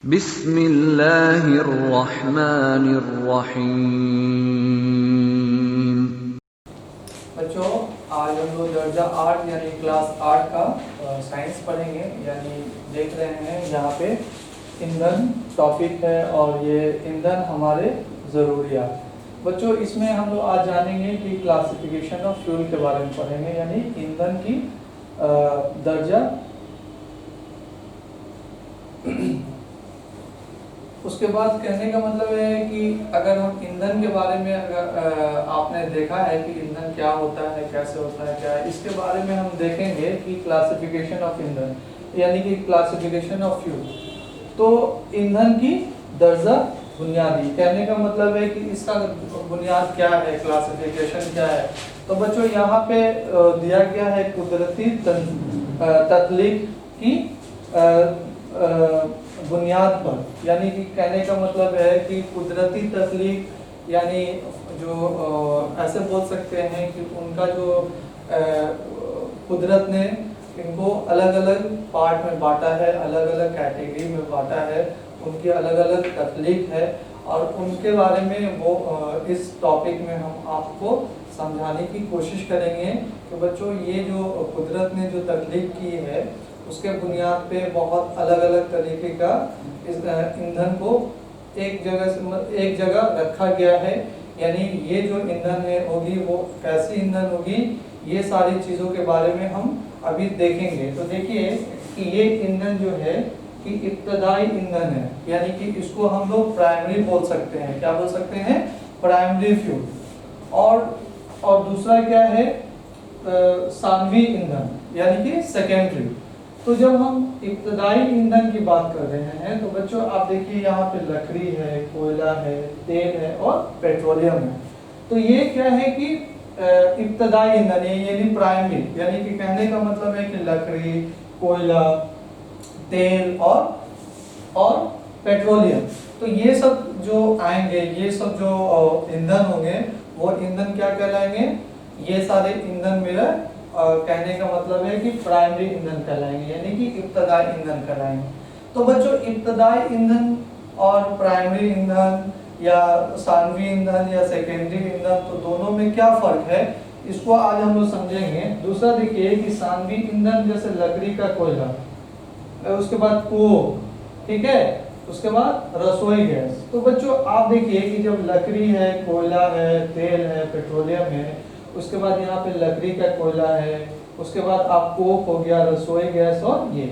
बिस्मिल्लाहिर्रहमानिर्रहीम। बच्चों, आज हम लोग दर्जा 8 यानी क्लास 8 का साइंस पढ़ेंगे। यानी देख रहे हैं यहाँ पे ईंधन टॉपिक है और ये ईंधन हमारे ज़रूरियात। बच्चों, इसमें हम लोग आज जानेंगे कि क्लासिफिकेशन ऑफ फ्यूल के बारे में पढ़ेंगे, यानी ईंधन की दर्जा। उसके बाद कहने का मतलब है कि अगर हम ईंधन के बारे में अगर आपने देखा है कि ईंधन क्या होता है, कैसे होता है, क्या है, इसके बारे में हम देखेंगे कि क्लासिफिकेशन ऑफ ईंधन यानी कि क्लासिफिकेशन ऑफ फ्यूल। तो ईंधन की दर्जा बुनियादी कहने का मतलब है कि इसका बुनियाद क्या है, क्लासिफिकेशन क्या है। तो बच्चों यहाँ पे दिया गया है कुदरती तख्लीक की बुनियाद पर, यानी कि कहने का मतलब है कि कुदरती तख्लीक यानी जो ऐसे बोल सकते हैं कि उनका जो कुदरत ने इनको अलग अलग पार्ट में बांटा है, अलग अलग कैटेगरी में बांटा है, उनकी अलग अलग तख्लीक है और उनके बारे में वो इस टॉपिक में हम आपको समझाने की कोशिश करेंगे कि बच्चों ये जो कुदरत ने जो तख्लीक की है उसके बुनियाद पे बहुत अलग अलग तरीके का इस ईंधन को एक जगह रखा गया है। यानी ये जो ईंधन है होगी वो कैसी ईंधन होगी, ये सारी चीज़ों के बारे में हम अभी देखेंगे। तो देखिए कि ये ईंधन जो है कि इब्तदाई ईंधन है, यानी कि इसको हम लोग प्राइमरी बोल सकते हैं। क्या बोल सकते हैं? Primary fuel. और दूसरा क्या है? सानवी ईंधन यानी कि सेकेंडरी। तो जब हम इब्तदाई ईंधन की बात कर रहे हैं तो बच्चों आप देखिए यहाँ पे लकड़ी है, कोयला है, तेल है और पेट्रोलियम है। तो ये क्या है कि इब्तदाई ईंधन यानी प्राइमरी, यानी कि कहने का मतलब है कि लकड़ी, कोयला, तेल और पेट्रोलियम। तो ये सब जो आएंगे, ये सब जो ईंधन होंगे वो ईंधन क्या कहलाएंगे? ये सारे ईंधन मेरा कहने का मतलब है कि प्राइमरी ईंधन कहलाएंगे, यानी कि इब्तदाई ईंधन कहलाएंगे। तो बच्चों इब्तदाई ईंधन और प्राइमरी ईंधन या सानवी ईंधन या सेकेंडरी ईंधन, तो दोनों में क्या फर्क है इसको आज हम लोग समझेंगे। दूसरा देखिए कि सानवी ईंधन जैसे लकड़ी का कोयला, उसके बाद कोक, ठीक है, उसके बाद रसोई गैस। तो बच्चों आप देखिए कि जब लकड़ी है, कोयला है, तेल है, पेट्रोलियम है, उसके बाद यहाँ पे लकड़ी का कोयला है, उसके बाद आप कोक हो गया, रसोई गैस और ये।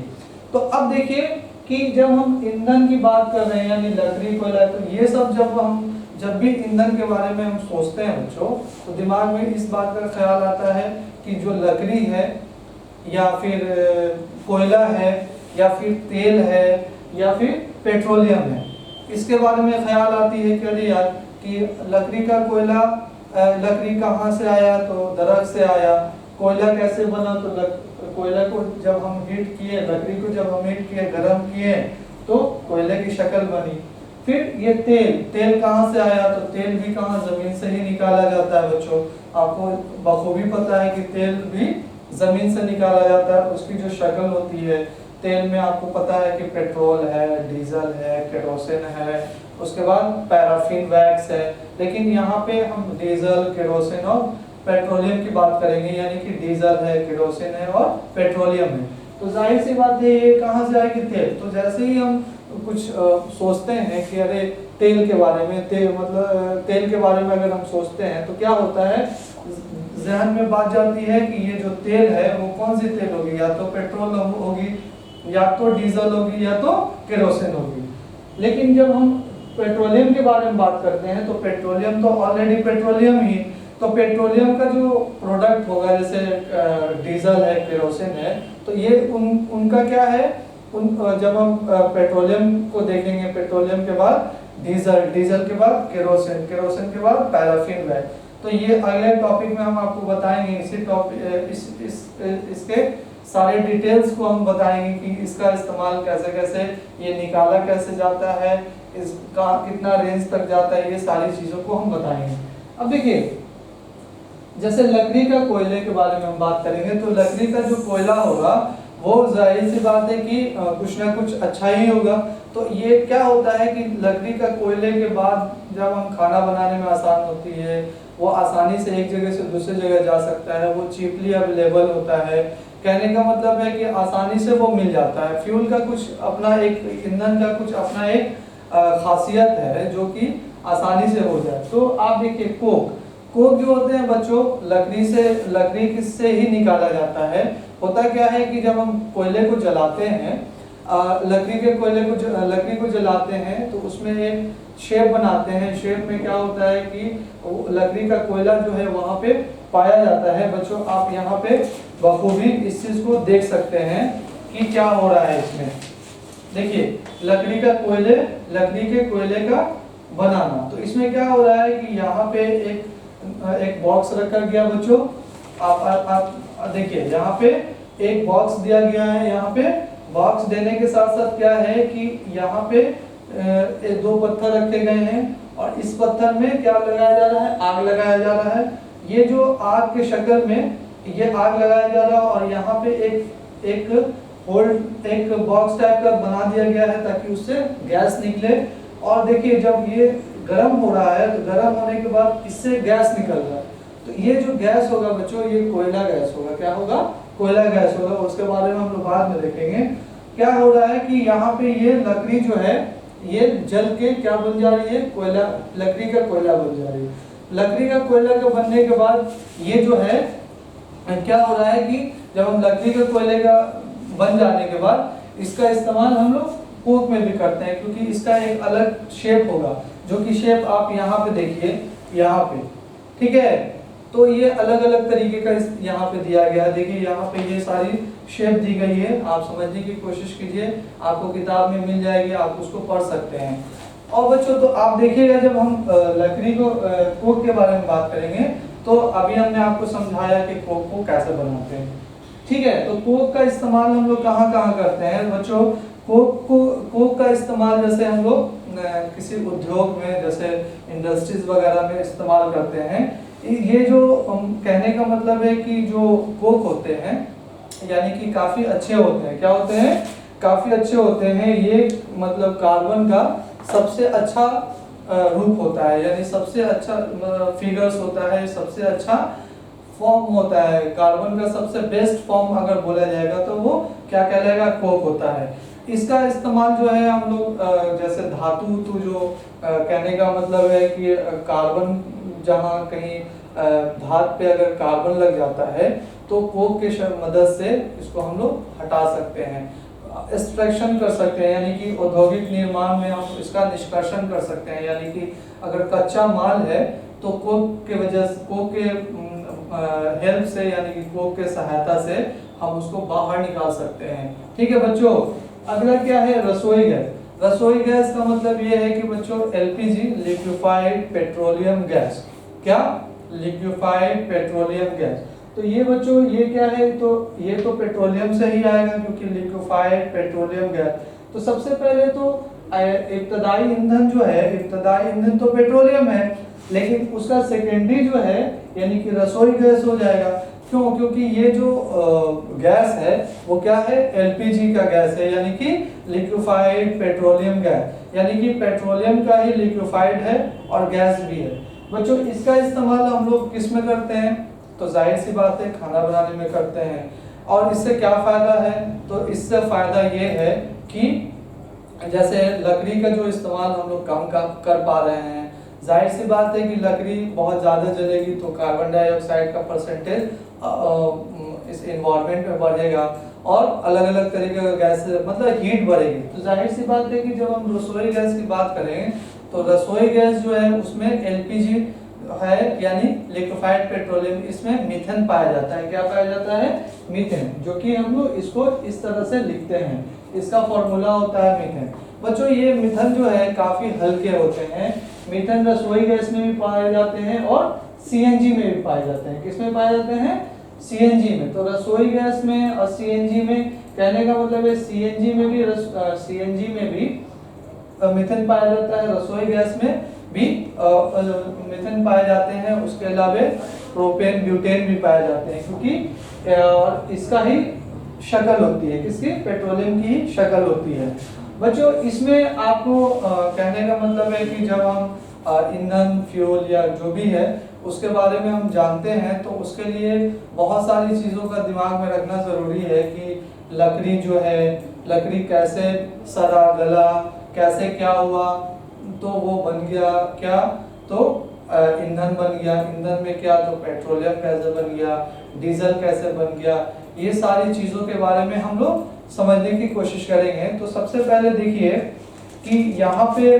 तो अब देखिए कि जब हम ईंधन की बात कर रहे हैं यानी लकड़ी, कोयला, तो ये सब जब भी ईंधन के बारे में हम सोचते हैं बच्चों तो दिमाग में इस बात का ख्याल आता है कि जो लकड़ी है या फिर कोयला है या फिर तेल है या फिर पेट्रोलियम है, इसके बारे में ख्याल आती है कि अरे यार कि लकड़ी का कोयला, लकड़ी कहाँ से आया? तो दरख्त से आया। कोयला कैसे बना? तो कोयला को जब हम हीट किए, लकड़ी को जब हम हीट किए, गर्म किए तो कोयले की शक्ल बनी। फिर ये तेल कहाँ से आया? तो तेल भी कहाँ? जमीन से ही निकाला जाता है बच्चों। आपको बखूबी पता है कि तेल भी जमीन से निकाला जाता है। उसकी जो शक्ल होती है तेल में, आपको पता है कि पेट्रोल है, डीजल है, केरोसिन है, उसके बाद पैराफिन वैक्स है। लेकिन यहाँ पे हम डीजल, केरोसिन और पेट्रोलियम की बात करेंगे, यानी कि डीजल है, केरोसिन है और पेट्रोलियम है। तो जाहिर सी बात है ये कहाँ से आएगी? तेल। तो जैसे ही हम कुछ सोचते हैं कि अरे तेल के बारे में, तेल के बारे में अगर हम सोचते हैं तो क्या होता है, जहन में बात जाती है कि ये जो तेल है वो कौन सी तेल होगी? या तो पेट्रोल होगी, या तो डीजल होगी, या तो केरोसिन होगी। लेकिन जब हम पेट्रोलियम के बारे में बात करते हैं तो पेट्रोलियम तो ऑलरेडी पेट्रोलियम ही, तो पेट्रोलियम का जो प्रोडक्ट होगा जैसे डीजल है, केरोसिन है, तो ये उनका क्या है? जब हम पेट्रोलियम को देखेंगे, पेट्रोलियम के बाद डीजल के बाद केरोसिन, केरोसिन के बाद पैराफिन वैक्स। तो ये अगले टॉपिक में हम आपको बताएंगे। इसी टॉपिक इसके सारे डिटेल्स को हम बताएंगे कि इसका इस्तेमाल कैसे कैसे, ये निकाला कैसे जाता है, इसका कितना रेंज तक जाता है, ये सारी चीज़ों को हम बताएंगे। अब देखिए जैसे लकड़ी का कोयले के बारे में हम बात करेंगे तो लकड़ी का जो कोयला होगा वो जाहिर सी बात है कि कुछ ना कुछ अच्छा ही होगा। तो ये क्या होता है कि लकड़ी का कोयले के बाद जब हम खाना बनाने में आसान होती है, वो आसानी से एक जगह से दूसरी जगह जा सकता है, वो चीपली अवेलेबल होता है। कहने का मतलब है कि आसानी से वो मिल जाता है। फ्यूल का कुछ अपना एक, ईंधन का कुछ अपना एक खासियत है जो कि आसानी से हो जाए। तो आप देखिए कोक जो होते हैं बच्चों, लकड़ी से ही निकाला जाता है। होता क्या है कि जब हम कोयले को जलाते हैं, लकड़ी को जलाते हैं तो उसमें एक शेप बनाते हैं। शेप में क्या होता है कि लकड़ी का कोयला जो है वहां पे पाया जाता है। बच्चों आप यहाँ पे बखूबी इस चीज को देख सकते हैं कि क्या हो रहा है इसमें। देखिए लकड़ी के कोयले का बनाना, तो इसमें क्या हो रहा है कि यहाँ पे एक बॉक्स रखा गया बच्चों। आप देखिए यहाँ पे एक बॉक्स दिया गया है। यहाँ पे बॉक्स देने के साथ साथ क्या है कि यहाँ पे दो पत्थर रखे गए हैं और इस पत्थर में क्या लगाया जा रहा है, आग लगाया जा रहा है। ये जो आग के शक्ल में ये आग लगाया जा रहा है और यहाँ पे एक बॉक्स टाइप का बना दिया गया है ताकि उससे गैस निकले। और देखिए जब ये गर्म हो रहा है तो गर्म होने के बाद इससे गैस निकल रहा है। तो ये जो गैस होगा बच्चों, ये कोयला गैस होगा। क्या होगा? कोयला गैस होगा। उसके बारे में हम लोग बाद में देखेंगे। क्या हो रहा है कि यहाँ पे ये लकड़ी जो है ये जल के क्या बन जा रही है, कोयला, लकड़ी का कोयला बन जा रही है। लकड़ी का कोयला के बनने के बाद ये जो है क्या हो रहा है कि जब हम लकड़ी के कोयले का बन जाने के बाद इसका इस्तेमाल हम लोग कोक में भी करते हैं, क्योंकि इसका एक अलग शेप होगा, जो कि शेप आप यहाँ पे देखिए, यहाँ पे, ठीक है। तो ये अलग अलग तरीके का यहाँ पे दिया गया है। देखिए यहाँ पे ये सारी शेप दी गई है। आप समझने की कोशिश कीजिए, आपको किताब में मिल जाएगी, आप उसको पढ़ सकते हैं। और बच्चों तो आप देखिएगा जब हम लकड़ी को कोक के बारे में बात करेंगे तो अभी हमने आपको समझाया कि कोक को कैसे बनाते हैं, ठीक है। तो कोक का इस्तेमाल हम लोग कहाँ कहाँ करते हैं बच्चों? कोक का इस्तेमाल जैसे हम लोग किसी उद्योग में, जैसे इंडस्ट्रीज वगैरह में इस्तेमाल करते हैं। ये जो कहने का मतलब है कि जो कोक होते हैं यानी कि काफी अच्छे होते हैं। क्या होते हैं? काफी अच्छे होते हैं। ये मतलब कार्बन का सबसे अच्छा रूप होता है, यानी सबसे अच्छा फिगर्स होता है, सबसे अच्छा फॉर्म होता है। कार्बन का सबसे बेस्ट फॉर्म अगर बोला जाएगा तो वो क्या कहलाएगा? कोक होता है। इसका इस्तेमाल जो है हम लोग जैसे धातु तो जो कहने का मतलब है कि कार्बन जहाँ कहीं धात पे अगर कार्बन लग जाता है तो कोक के मदद से इसको हम लोग हटा सकते हैं, एक्सट्रैक्शन कर सकते हैं, यानी कि औद्योगिक निर्माण में हम इसका निष्कर्षण कर सकते हैं। यानी कि अगर कच्चा माल है तो कोक के वजह से, कोक के हेल्प से, यानी कि कोक के सहायता से हम उसको बाहर निकाल सकते हैं, ठीक है बच्चों। अगला क्या है? रसोई गैस। रसोई गैस का मतलब ये है कि बच्चों एलपीजी, लिक्विफाइड पेट्रोलियम गैस। क्या? Liquefied petroleum gas. तो ये बच्चों ये क्या है? तो ये तो पेट्रोलियम से ही आएगा, क्योंकि लिक्विफाइड पेट्रोलियम गैस। तो सबसे पहले तो इब्तदाई ईंधन जो है, इब्तदाई ईंधन तो पेट्रोलियम है, लेकिन उसका सेकेंडरी जो है यानी कि रसोई गैस हो जाएगा। क्यों? क्योंकि ये जो गैस है वो क्या है? एलपीजी का गैस है, यानी कि लिक्विफाइड पेट्रोलियम गैस, यानी कि पेट्रोलियम का ही लिक्विफाइड है और गैस भी है। बच्चों इसका इस्तेमाल हम लोग किस में करते हैं? तो जाहिर सी बात है खाना बनाने में करते हैं। और इससे क्या फायदा है? तो इससे फायदा ये है कि जैसे लकड़ी का जो इस्तेमाल हम लोग कम कर पा रहे हैं। जाहिर सी बात है कि लकड़ी बहुत ज़्यादा जलेगी तो कार्बन डाइऑक्साइड का परसेंटेज इस एनवायरनमेंट में बढ़ेगा और अलग अलग तरीके का गैस मतलब हीट बढ़ेगी। तो जाहिर सी बात है कि जब हम रसोई गैस की बात करें तो रसोई गैस जो है उसमें एलपीजी है, यानी लिक्विफाइड पेट्रोलियम, इसमें मीथेन पाया जाता है। क्या पाया जाता है? मीथेन, जो कि हम लोग इसको इस तरह से लिखते हैं। इसका फॉर्मूला होता है मीथेन। बच्चों ये मीथेन जो है काफी हल्के होते हैं। मीथेन रसोई गैस में भी पाए जाते हैं और सीएनजी में भी पाए जाते हैं। किसमें पाए जाते हैं? सीएनजी में। तो रसोई गैस में और सीएनजी में, कहने का मतलब है सीएनजी में भी मीथेन पाया जाता है, रसोई गैस में भी मीथेन पाए जाते हैं। उसके अलावा प्रोपेन, ब्यूटेन भी पाए जाते हैं, क्योंकि इसका ही शक्ल होती है, किसकी? पेट्रोलियम की शक्ल होती है। बच्चों इसमें आपको कहने का मतलब है कि जब हम ईंधन, फ्यूल या जो भी है उसके बारे में हम जानते हैं, तो उसके लिए बहुत सारी चीज़ों का दिमाग में रखना ज़रूरी है कि लकड़ी जो है, लकड़ी कैसे सड़ा गला, कैसे क्या हुआ तो वो बन गया क्या, तो ईंधन बन गया, ईंधन में क्या, तो पेट्रोलियम कैसे बन गया, डीजल कैसे बन गया, ये सारी चीज़ों के बारे में हम लोग समझने की कोशिश करेंगे। तो सबसे पहले देखिए कि यहाँ पे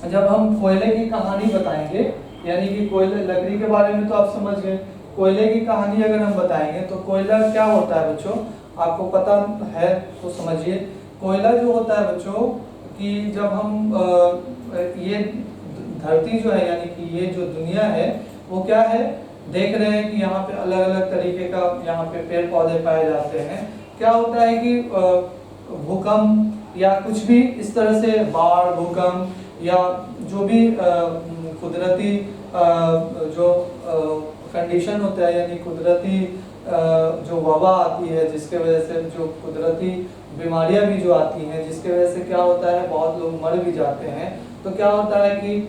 जब हम कोयले की कहानी बताएंगे, यानी कि कोयले, लकड़ी के बारे में तो आप समझ गए, कोयले की कहानी अगर हम बताएंगे तो कोयला क्या होता है बच्चों, आपको पता है तो समझिए। कोयला जो होता है बच्चों कि जब हम ये धरती जो है, यानी कि ये जो दुनिया है वो क्या है, देख रहे हैं कि यहाँ पे अलग अलग तरीके का यहाँ पे पेड़ पौधे पाए जाते हैं। क्या होता है कि भूकंप या कुछ भी इस तरह से, बाढ़, भूकंप या जो भी कुदरती जो कंडीशन होता है, यानी कुदरती जो वबा आती है, जिसके वजह से जो कुदरती बीमारियां भी जो आती हैं, जिसके वजह से क्या होता है बहुत लोग मर भी जाते हैं। तो क्या होता है कि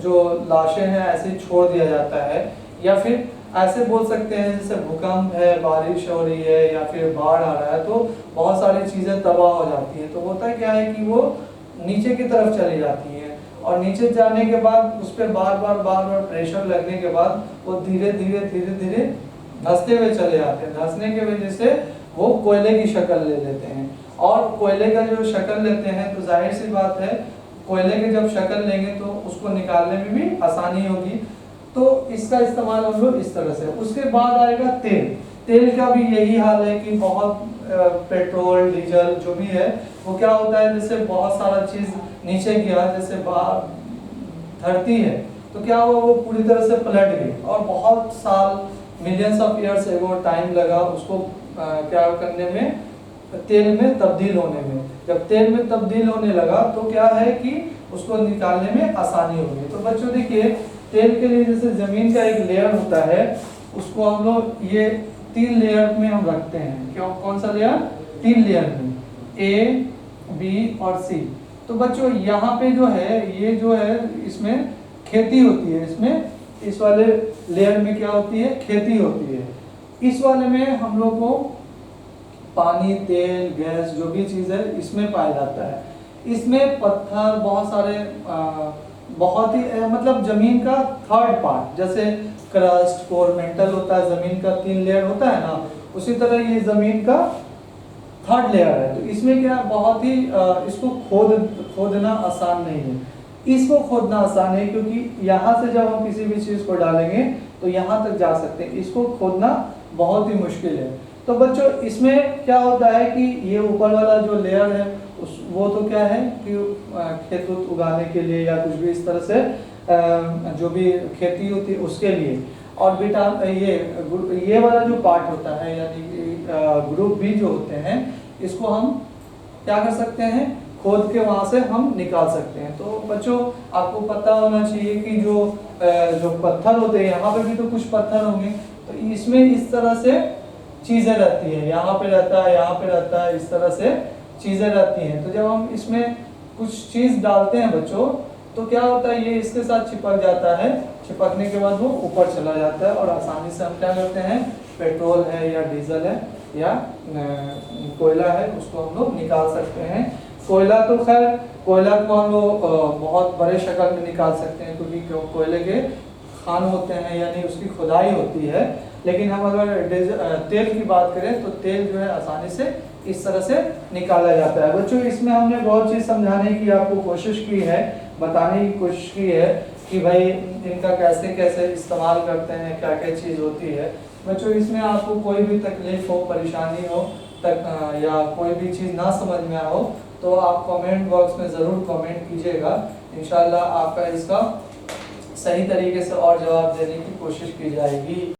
जो लाशें हैं ऐसे छोड़ दिया जाता है, या फिर ऐसे बोल सकते हैं जैसे भूकंप है, बारिश हो रही है या फिर बाढ़ आ रहा है तो बहुत सारी चीज़ें तबाह हो जाती हैं। तो होता क्या है कि वो नीचे की तरफ चली जाती हैं, और नीचे जाने के बाद उस पर बार बार प्रेशर लगने के बाद वो धीरे धीरे धंसते हुए चले जाते हैं। धंसने की वजह से वो कोयले की शक्ल ले लेते हैं, और कोयले का जो शक्ल लेते हैं तो जाहिर सी बात है कोयले की जब शक्ल लेंगे तो उसको निकालने में भी आसानी होगी। तो इसका इस्तेमाल हम लोग इस तरह से। उसके बाद आएगा तेल। तेल का भी यही हाल है कि बहुत पेट्रोल, डीजल जो भी है वो क्या होता है, जैसे बहुत सारा चीज़ नीचे गया, जैसे बाहर धरती है तो क्या हुआ, वो पूरी तरह से पलट गई, और बहुत साल, millions of years ago time लगा उसको क्या करने में, तेल में तब्दील होने में। जब तेल में तब्दील होने लगा तो क्या है कि उसको निकालने में आसानी होगी। तो बच्चों देखिए, तेल के लिए जैसे जमीन का एक लेयर होता है, उसको हम लोग ये 3 लेयर में हम रखते हैं। क्यों, कौन सा लेयर? 3 लेयर में, ए, बी और सी। तो बच्चों यहाँ पे जो है, ये जो है इसमें खेती होती है, इसमें इस वाले लेयर में क्या होती है, खेती होती है। इस वाले में हम लोग को पानी, तेल, गैस जो भी चीज़ है इसमें पाया जाता है। इसमें पत्थर बहुत सारे बहुत ही मतलब जमीन का थर्ड पार्ट, जैसे क्रस्ट, कोर, मेंटल होता है, जमीन का 3 लेयर होता है ना, उसी तरह ये जमीन का थर्ड लेयर है। तो इसमें क्या बहुत ही इसको खोदना आसान नहीं है। इसको खोदना आसान है क्योंकि यहाँ से जब हम किसी भी चीज़ को डालेंगे तो यहाँ तक जा सकते हैं, इसको खोदना बहुत ही मुश्किल है। तो बच्चों इसमें क्या होता है कि ये ऊपर वाला जो लेयर है वो तो क्या है कि खेत उगाने के लिए या कुछ भी इस तरह से जो भी खेती होती है उसके लिए, और बेटा ये वाला जो पार्ट होता है यानी ग्रुप बी जो होते हैं, इसको हम क्या कर सकते हैं, खोद के वहां से हम निकाल सकते हैं। तो बच्चों आपको पता होना चाहिए कि जो पत्थर होते हैं, यहाँ पे भी तो कुछ पत्थर होंगे, तो इसमें इस तरह से चीज़ें रहती हैं, यहाँ पे रहता है, यहाँ पे रहता है, इस तरह से चीज़ें रहती हैं। तो जब हम इसमें कुछ चीज़ डालते हैं बच्चों, तो क्या होता है, ये इसके साथ चिपक जाता है, चिपकने के बाद वो ऊपर चला जाता है, और आसानी से हम क्या करते हैं, पेट्रोल है या डीजल है या कोयला है, उसको हम लोग निकाल सकते हैं। कोयला तो खैर, कोयला को हम लोग बहुत बड़े शक्ल में निकाल सकते हैं क्योंकि कोयले के खान होते हैं, यानी उसकी खुदाई होती है। लेकिन हम अगर तेल की बात करें तो तेल जो है आसानी से इस तरह से निकाला जाता है। बच्चों इसमें हमने बहुत चीज़ समझाने की आपको कोशिश की है, बताने की कोशिश की है कि भाई इनका कैसे कैसे इस्तेमाल करते हैं, क्या क्या चीज़ होती है। बच्चों इसमें आपको कोई भी तकलीफ हो, परेशानी हो या कोई भी चीज़ ना समझ में आओ तो आप कमेंट बॉक्स में ज़रूर कमेंट कीजिएगा। इंशाल्लाह आपका इसका सही तरीके से और जवाब देने की कोशिश की जाएगी।